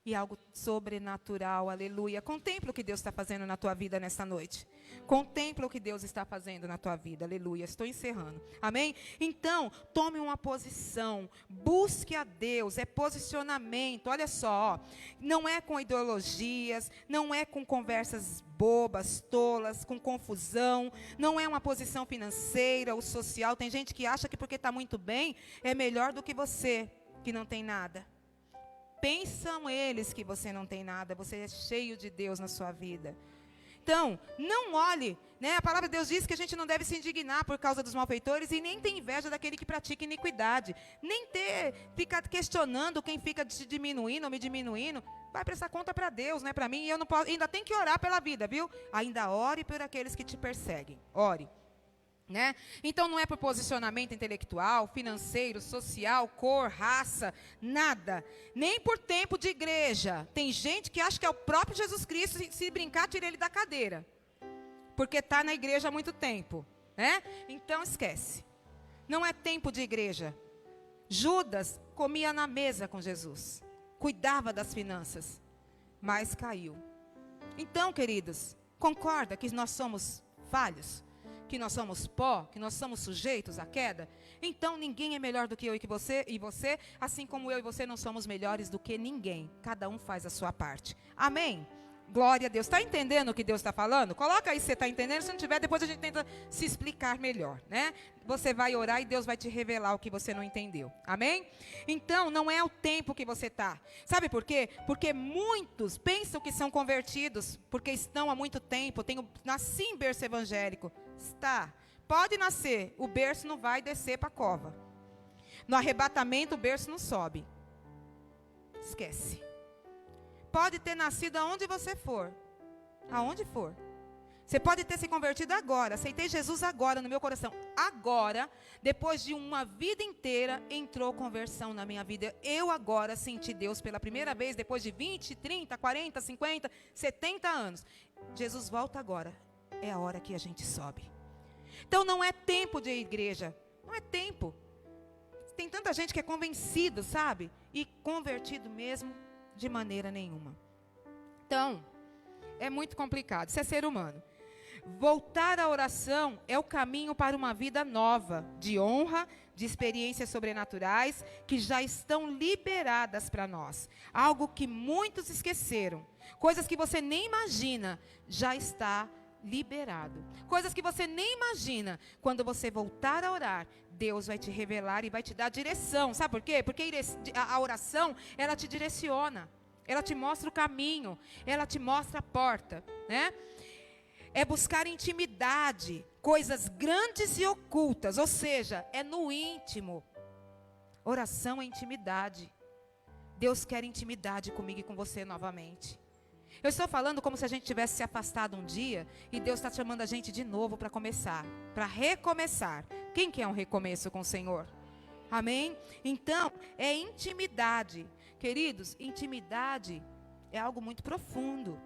E algo sobrenatural, aleluia. Contempla o que Deus está fazendo na tua vida nesta noite. Contempla o que Deus está fazendo na tua vida, aleluia. Estou encerrando, amém? Então, tome uma posição, busque a Deus, é posicionamento, olha só, ó, não é com ideologias, não é com conversas bobas, tolas, com confusão, não é uma posição financeira ou social. Tem gente que acha que porque está muito bem, é melhor do que você, que não tem nada. Pensam eles que você não tem nada, você é cheio de Deus na sua vida. Então, não olhe, né? A palavra de Deus diz que a gente não deve se indignar por causa dos malfeitores e nem ter inveja daquele que pratica iniquidade. Nem ficar questionando quem fica te diminuindo ou me diminuindo. Vai prestar conta para Deus, não é para mim. E eu não posso, ainda tem que orar pela vida, viu? Ainda ore por aqueles que te perseguem. Ore. Né? Então não é por posicionamento intelectual, financeiro, social, cor, raça, nada. Nem por tempo de igreja. Tem gente que acha que é o próprio Jesus Cristo, se brincar, tira ele da cadeira. Porque está na igreja há muito tempo. Né? Então esquece. Não é tempo de igreja. Judas comia na mesa com Jesus. Cuidava das finanças. Mas caiu. Então, queridos, concorda que nós somos falhos? Que nós somos pó, que nós somos sujeitos à queda? Então ninguém é melhor do que eu e você, assim como eu e você não somos melhores do que ninguém. Cada um faz a sua parte. Amém? Glória a Deus. Está entendendo o que Deus está falando? Coloca aí se você está entendendo. Se não tiver, depois a gente tenta se explicar melhor, né? Você vai orar e Deus vai te revelar o que você não entendeu. Amém? Então, não é o tempo que você está. Sabe por quê? Porque muitos pensam que são convertidos, porque estão há muito tempo. Nasci em berço evangélico. Está. Pode nascer. O berço não vai descer para a cova. No arrebatamento, o berço não sobe. Esquece. Pode ter nascido aonde você for. Aonde for. Você pode ter se convertido agora. Aceitei Jesus agora no meu coração. Agora, depois de uma vida inteira, entrou conversão na minha vida. Eu agora senti Deus pela primeira vez, depois de 20, 30, 40, 50, 70 anos. Jesus volta agora. É a hora que a gente sobe. Então não é tempo de igreja. Não é tempo. Tem tanta gente que é convencido, sabe? E convertido mesmo. De maneira nenhuma. Então, é muito complicado. Isso é ser humano. Voltar à oração é o caminho para uma vida nova, de honra, de experiências sobrenaturais, que já estão liberadas para nós. Algo que muitos esqueceram. Coisas que você nem imagina, já está liberado. Coisas que você nem imagina. Quando você voltar a orar, Deus vai te revelar e vai te dar direção. Sabe por quê? Porque a oração, ela te direciona. Ela te mostra o caminho. Ela te mostra a porta, né? É buscar intimidade, coisas grandes e ocultas. Ou seja, é no íntimo. Oração é intimidade. Deus quer intimidade comigo e com você novamente. Eu estou falando como se a gente tivesse se afastado um dia e Deus está chamando a gente de novo para começar, para recomeçar. Quem quer um recomeço com o Senhor? Amém? Então, é intimidade. Queridos, intimidade é algo muito profundo.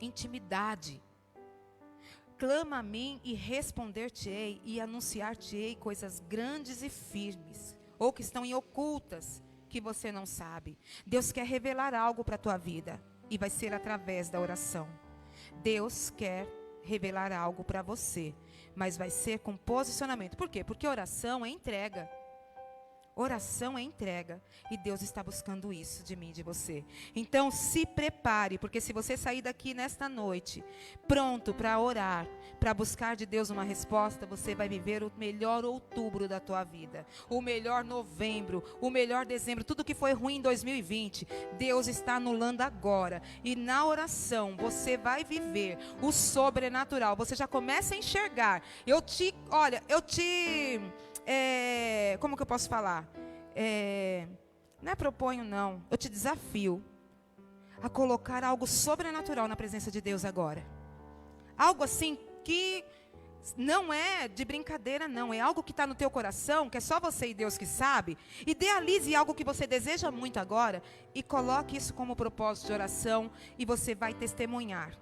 Intimidade. Clama a mim e responder-te-ei e anunciar-te-ei coisas grandes e firmes, ou que estão em ocultas, que você não sabe. Deus quer revelar algo para a tua vida. E vai ser através da oração. Deus quer revelar algo para você. Mas vai ser com posicionamento. Por quê? Porque oração é entrega. Oração é entrega. E Deus está buscando isso de mim e de você. Então se prepare. Porque se você sair daqui nesta noite pronto para orar, para buscar de Deus uma resposta, você vai viver o melhor outubro da tua vida. O melhor novembro. O melhor dezembro. Tudo que foi ruim em 2020. Deus está anulando agora. E na oração você vai viver o sobrenatural. Você já começa a enxergar. Como que eu posso falar? Não é proponho, não. Eu te desafio a colocar algo sobrenatural na presença de Deus agora. Algo assim que Não é de brincadeira, não. É algo que está no teu coração, que é só você e Deus que sabe. Idealize algo que você deseja muito agora e coloque isso como propósito de oração e você vai testemunhar.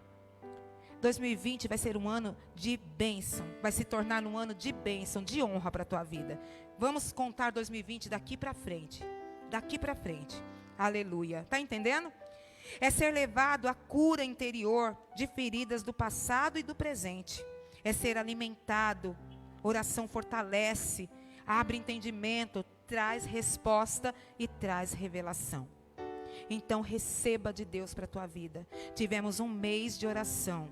2020 vai ser um ano de bênção. Vai se tornar um ano de bênção, de honra para a tua vida. Vamos contar 2020 daqui para frente. Daqui para frente. Aleluia. Está entendendo? É ser levado à cura interior de feridas do passado e do presente. É ser alimentado. Oração fortalece, abre entendimento, traz resposta e traz revelação. Então receba de Deus para a tua vida. Tivemos um mês de oração.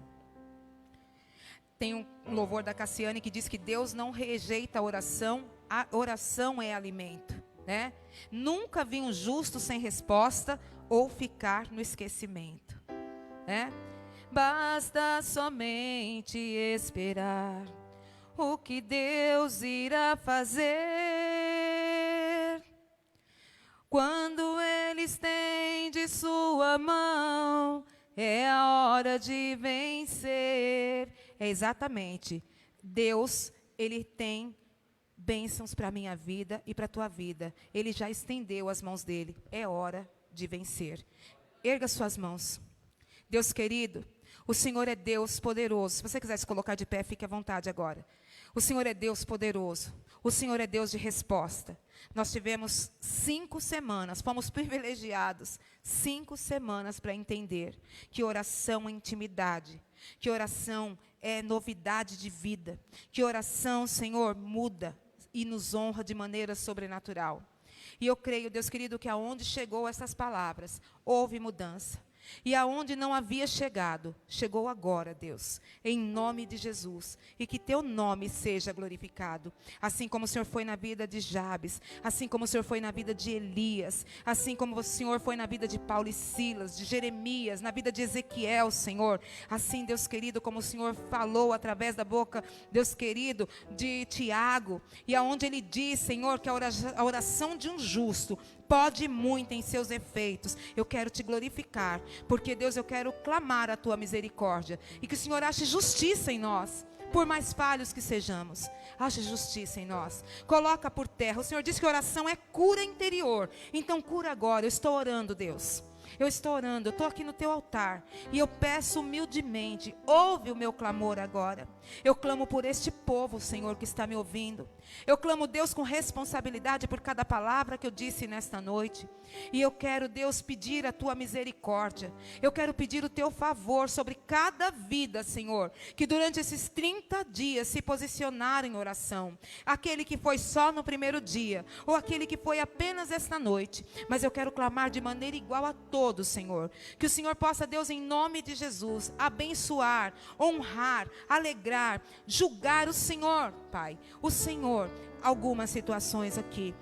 Tem um louvor da Cassiane que diz que Deus não rejeita a oração é alimento, né? Nunca vi um justo sem resposta ou ficar no esquecimento, né? Basta somente esperar o que Deus irá fazer. Quando Ele estende sua mão, é a hora de vencer. É exatamente. Deus, Ele tem bênçãos para a minha vida e para a tua vida. Ele já estendeu as mãos dele. É hora de vencer. Erga suas mãos. Deus querido, o Senhor é Deus poderoso. Se você quiser se colocar de pé, fique à vontade agora. O Senhor é Deus poderoso. O Senhor é Deus de resposta. Nós tivemos 5 semanas, fomos privilegiados, 5 semanas para entender que oração é intimidade, que oração é novidade de vida, que oração, Senhor, muda e nos honra de maneira sobrenatural. E eu creio, Deus querido, que aonde chegou essas palavras, houve mudança. E aonde não havia chegado, chegou agora, Deus, em nome de Jesus, e que teu nome seja glorificado, assim como o Senhor foi na vida de Jabes, assim como o Senhor foi na vida de Elias, assim como o Senhor foi na vida de Paulo e Silas, de Jeremias, na vida de Ezequiel, Senhor, assim, Deus querido, como o Senhor falou através da boca, Deus querido, de Tiago, e aonde ele diz, Senhor, que a oração de um justo pode muito em seus efeitos. Eu quero te glorificar, porque Deus, eu quero clamar a tua misericórdia, e que o Senhor ache justiça em nós, por mais falhos que sejamos. Ache justiça em nós. Coloca por terra. O Senhor diz que oração é cura interior. Então cura agora. Eu estou orando, Deus. Eu estou orando, eu estou aqui no teu altar. E eu peço humildemente, ouve o meu clamor agora. Eu clamo por este povo, Senhor, que está me ouvindo. Eu clamo, Deus, com responsabilidade por cada palavra que eu disse nesta noite. E eu quero, Deus, pedir a tua misericórdia. Eu quero pedir o teu favor sobre cada vida, Senhor, que durante esses 30 dias se posicionaram em oração. Aquele que foi só no primeiro dia, ou aquele que foi apenas esta noite. Mas eu quero clamar de maneira igual a todos, Senhor. Que o Senhor possa, Deus, em nome de Jesus, abençoar, honrar, alegrar, julgar o Senhor, Pai. O Senhor, algumas situações aqui,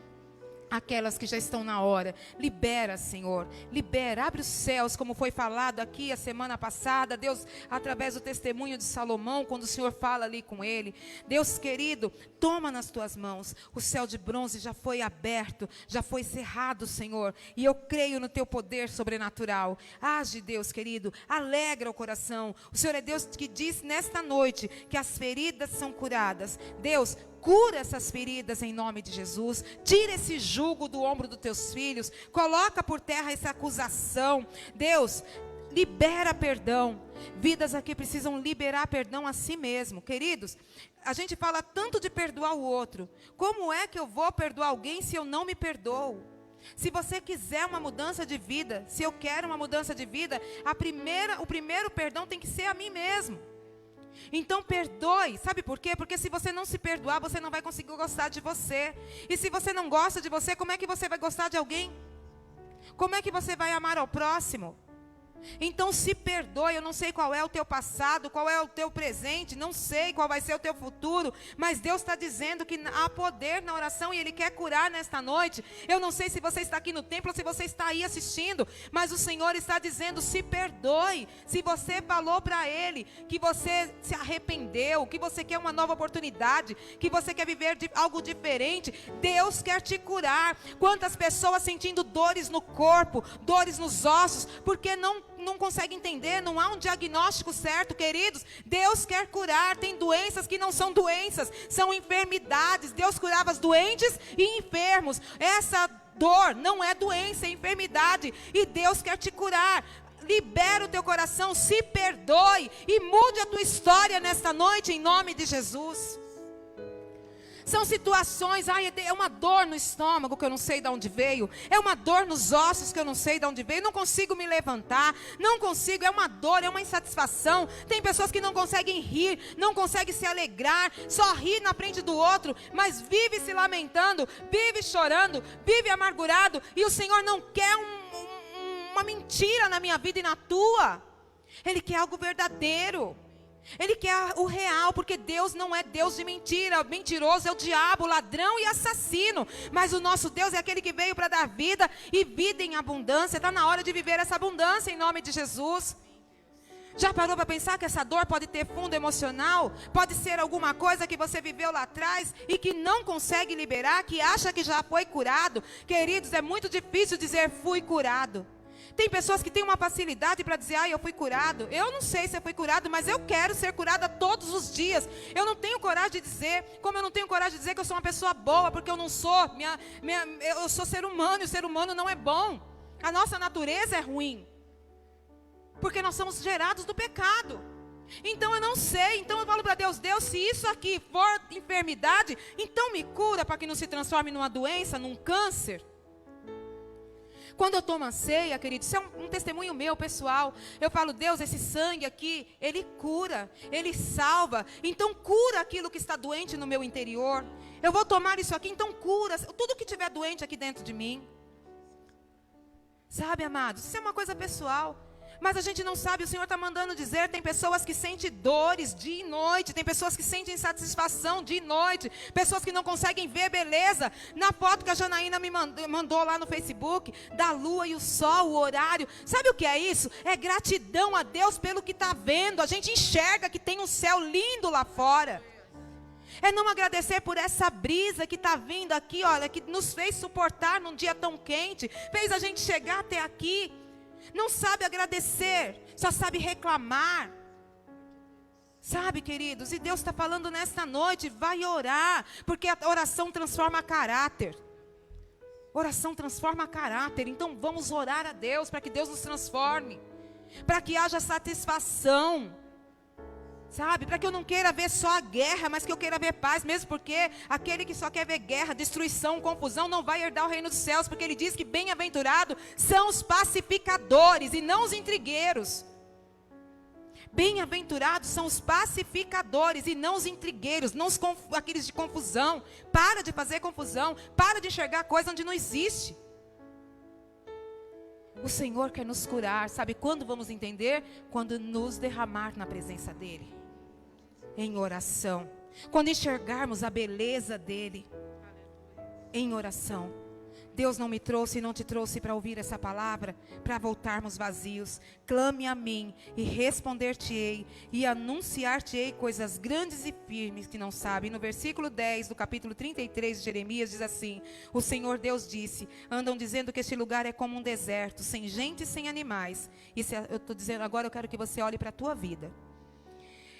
aquelas que já estão na hora, libera, Senhor, libera, abre os céus, como foi falado aqui a semana passada, Deus, através do testemunho de Salomão, quando o Senhor fala ali com ele. Deus querido, toma nas tuas mãos, o céu de bronze já foi aberto, já foi cerrado, Senhor, e eu creio no teu poder sobrenatural. Age, Deus querido, alegra o coração. O Senhor é Deus que diz nesta noite que as feridas são curadas. Deus, cura essas feridas em nome de Jesus. Tira esse jugo do ombro dos teus filhos. Coloca por terra essa acusação. Deus, libera perdão. Vidas aqui precisam liberar perdão a si mesmo. Queridos, a gente fala tanto de perdoar o outro. Como é que eu vou perdoar alguém se eu não me perdoo? Se você quiser uma mudança de vida, se eu quero uma mudança de vida, o primeiro perdão tem que ser a mim mesmo. Então perdoe, sabe por quê? Porque se você não se perdoar, você não vai conseguir gostar de você. E se você não gosta de você, como é que você vai gostar de alguém? Como é que você vai amar ao próximo? Então se perdoe. Eu não sei qual é o teu passado, qual é o teu presente, não sei qual vai ser o teu futuro, mas Deus está dizendo que há poder na oração e Ele quer curar nesta noite. Eu não sei se você está aqui no templo ou se você está aí assistindo, mas o Senhor está dizendo, se perdoe. Se você falou para Ele que você se arrependeu, que você quer uma nova oportunidade, que você quer viver algo diferente, Deus quer te curar. Quantas pessoas sentindo dores no corpo, dores nos ossos, porque não não consegue entender, não há um diagnóstico certo, queridos. Deus quer curar, tem doenças que não são doenças, são enfermidades. Deus curava os doentes e enfermos. Essa dor não é doença, é enfermidade, e Deus quer te curar. Libera o teu coração, se perdoe e mude a tua história nesta noite, em nome de Jesus. São situações, é uma dor no estômago que eu não sei de onde veio, é uma dor nos ossos que eu não sei de onde veio, não consigo me levantar, não consigo, é uma dor, é uma insatisfação. Tem pessoas que não conseguem rir, não conseguem se alegrar, só ri na frente do outro, mas vive se lamentando, vive chorando, vive amargurado, e o Senhor não quer uma mentira na minha vida e na tua. Ele quer algo verdadeiro. Ele quer o real, porque Deus não é Deus de mentira. Mentiroso é o diabo, ladrão e assassino. Mas o nosso Deus é aquele que veio para dar vida, e vida em abundância. Está na hora de viver essa abundância em nome de Jesus. Já parou para pensar que essa dor pode ter fundo emocional? Pode ser alguma coisa que você viveu lá atrás e que não consegue liberar, que acha que já foi curado. Queridos, é muito difícil dizer fui curado. Tem pessoas que têm uma facilidade para dizer, eu fui curado. Eu não sei se eu fui curado, mas eu quero ser curada todos os dias. Eu não tenho coragem de dizer, como eu não tenho coragem de dizer que eu sou uma pessoa boa, porque eu não sou. Eu sou ser humano, e o ser humano não é bom. A nossa natureza é ruim, porque nós somos gerados do pecado. Então eu não sei, então eu falo para Deus, Deus, se isso aqui for enfermidade, então me cura para que não se transforme numa doença, num câncer. Quando eu tomo a ceia, querido, isso é um testemunho meu, pessoal. Eu falo, Deus, esse sangue aqui, Ele cura, Ele salva. Então cura aquilo que está doente no meu interior. Eu vou tomar isso aqui, então cura tudo que tiver doente aqui dentro de mim. Sabe, amados, isso é uma coisa pessoal. Mas a gente não sabe, o Senhor está mandando dizer, tem pessoas que sentem dores dia e noite, tem pessoas que sentem insatisfação dia e noite, pessoas que não conseguem ver beleza. Na foto que a Janaína me mandou lá no Facebook, da lua e o sol, o horário, sabe o que é isso? É gratidão a Deus pelo que está vendo. A gente enxerga que tem um céu lindo lá fora. É não agradecer por essa brisa que está vindo aqui, olha, que nos fez suportar num dia tão quente, fez a gente chegar até aqui. Não sabe agradecer, só sabe reclamar. Sabe, queridos, e Deus está falando nesta noite, vai orar, porque a oração transforma caráter. Oração transforma caráter, então vamos orar a Deus, para que Deus nos transforme, para que haja satisfação. Sabe, para que eu não queira ver só a guerra, mas que eu queira ver paz, mesmo porque aquele que só quer ver guerra, destruição, confusão, não vai herdar o reino dos céus, porque ele diz que bem-aventurados são os pacificadores e não os intrigueiros. Bem-aventurados são os pacificadores e não os intrigueiros, não aqueles de confusão. Para de fazer confusão, para de enxergar coisa onde não existe. O Senhor quer nos curar, sabe quando vamos entender? Quando nos derramar na presença dEle, em oração. Quando enxergarmos a beleza dEle, em oração. Deus não me trouxe e não te trouxe para ouvir essa palavra, para voltarmos vazios. Clame a mim e responder-te-ei e anunciar-te-ei coisas grandes e firmes que não sabe. No versículo 10 do capítulo 33 de Jeremias diz assim: o Senhor Deus disse, andam dizendo que este lugar é como um deserto, sem gente e sem animais. Eu estou dizendo agora, eu quero que você olhe para a tua vida.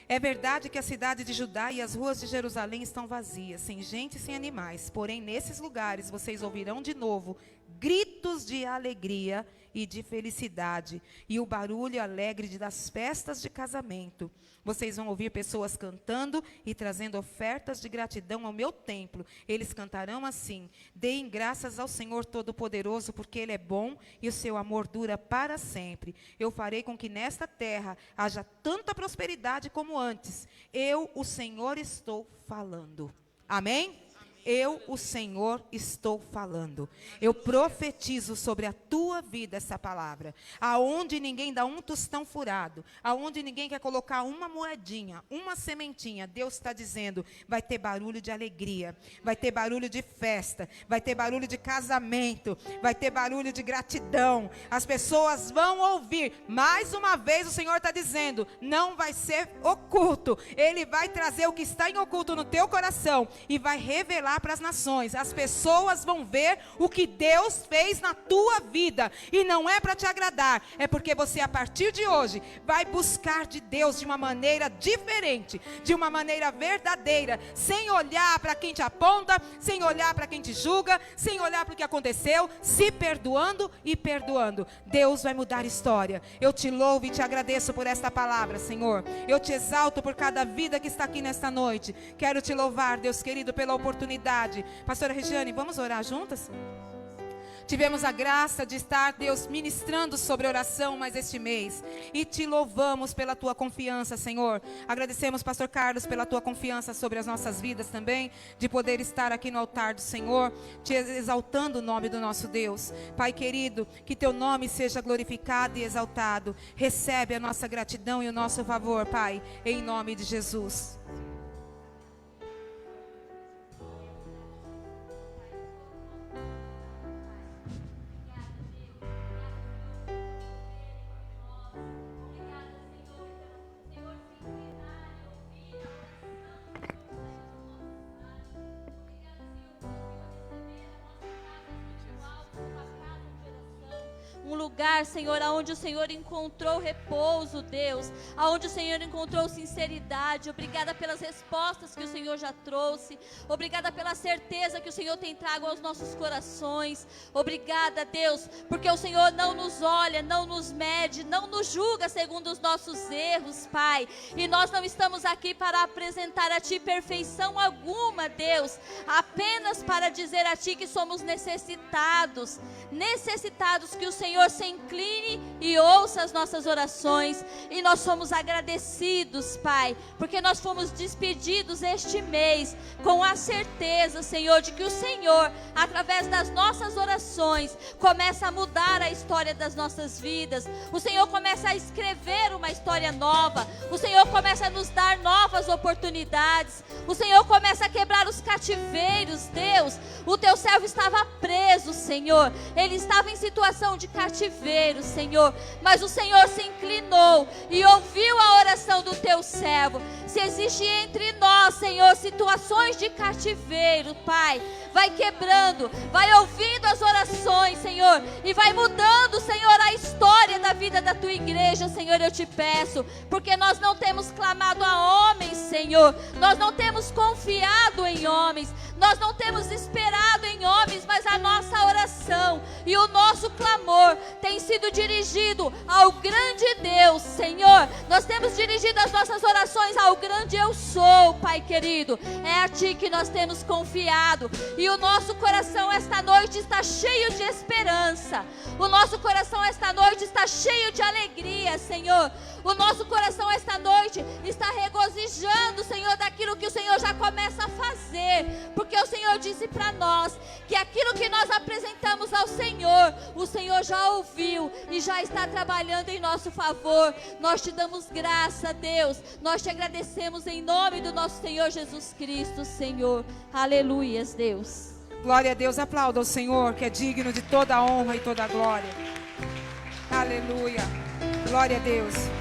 É verdade que a cidade de Judá e as ruas de Jerusalém estão vazias, sem gente e sem animais. Porém, nesses lugares vocês ouvirão de novo gritos de alegria e de felicidade, e o barulho alegre das festas de casamento. Vocês vão ouvir pessoas cantando e trazendo ofertas de gratidão ao meu templo. Eles cantarão assim: deem graças ao Senhor Todo-Poderoso, porque Ele é bom e o seu amor dura para sempre. Eu farei com que nesta terra haja tanta prosperidade como antes. Eu, o Senhor, estou falando. Amém? Eu, o Senhor, estou falando. Eu profetizo sobre a tua vida essa palavra. Aonde ninguém dá um tostão furado, aonde ninguém quer colocar uma moedinha, uma sementinha, Deus está dizendo, vai ter barulho de alegria, vai ter barulho de festa, vai ter barulho de casamento, vai ter barulho de gratidão. As pessoas vão ouvir. Mais uma vez o Senhor está dizendo, não vai ser oculto. Ele vai trazer o que está em oculto no teu coração e vai revelar falar para as nações. As pessoas vão ver o que Deus fez na tua vida. E não é para te agradar, é porque você a partir de hoje vai buscar de Deus de uma maneira diferente, de uma maneira verdadeira, sem olhar para quem te aponta, sem olhar para quem te julga, sem olhar para o que aconteceu, se perdoando e perdoando. Deus vai mudar a história. Eu te louvo e te agradeço por esta palavra, Senhor. Eu te exalto por cada vida que está aqui nesta noite. Quero te louvar, Deus querido, pela oportunidade. Pastora Regiane, vamos orar juntas? Tivemos a graça de estar, Deus, ministrando sobre oração mais este mês. E te louvamos pela tua confiança, Senhor. Agradecemos, pastor Carlos, pela tua confiança sobre as nossas vidas também. De poder estar aqui no altar do Senhor, te exaltando o nome do nosso Deus. Pai querido, que teu nome seja glorificado e exaltado. Recebe a nossa gratidão e o nosso favor, Pai, em nome de Jesus. Um lugar, Senhor, aonde o Senhor encontrou repouso, Deus, aonde o Senhor encontrou sinceridade. Obrigada pelas respostas que o Senhor já trouxe. Obrigada pela certeza que o Senhor tem trago aos nossos corações. Obrigada, Deus, porque o Senhor não nos olha, não nos mede, não nos julga segundo os nossos erros, Pai. E nós não estamos aqui para apresentar a Ti perfeição alguma, Deus, apenas para dizer a Ti que somos necessitados que o Senhor se incline e ouça as nossas orações. E nós somos agradecidos, Pai, porque nós fomos despedidos este mês com a certeza, Senhor, de que o Senhor, através das nossas orações, começa a mudar a história das nossas vidas. O Senhor começa a escrever uma história nova. O Senhor começa a nos dar novas oportunidades. O Senhor começa a quebrar os cativeiros, Deus. O teu servo estava preso, Senhor. Ele estava em situação de cativeiro, Senhor. Mas o Senhor se inclinou e ouviu a oração do teu servo. Se existe entre nós, Senhor, situações de cativeiro, Pai, vai quebrando, vai ouvindo as orações, Senhor, e vai mudando, Senhor, a história da vida da tua igreja, Senhor, eu te peço, porque nós não temos clamado a homens, Senhor, nós não temos confiado em homens, nós não temos esperado em homens, mas a nossa oração e o nosso clamor tem sido dirigido ao grande Deus, Senhor. Nós temos dirigido as nossas orações ao grande eu sou, Pai querido. É a Ti que nós temos confiado. E o nosso coração esta noite está cheio de esperança. O nosso coração esta noite está cheio de alegria, Senhor. O nosso coração esta noite está regozijando, Senhor, daquilo que o Senhor já começa a fazer. Porque o Senhor disse para nós que aquilo que nós apresentamos ao Senhor, o Senhor já ouviu e já está trabalhando em nosso favor. Nós te damos graça, Deus. Nós te agradecemos em nome do nosso Senhor Jesus Cristo, Senhor. Aleluias, Deus. Glória a Deus, aplauda o Senhor, que é digno de toda a honra e toda a glória. Aleluia, glória a Deus.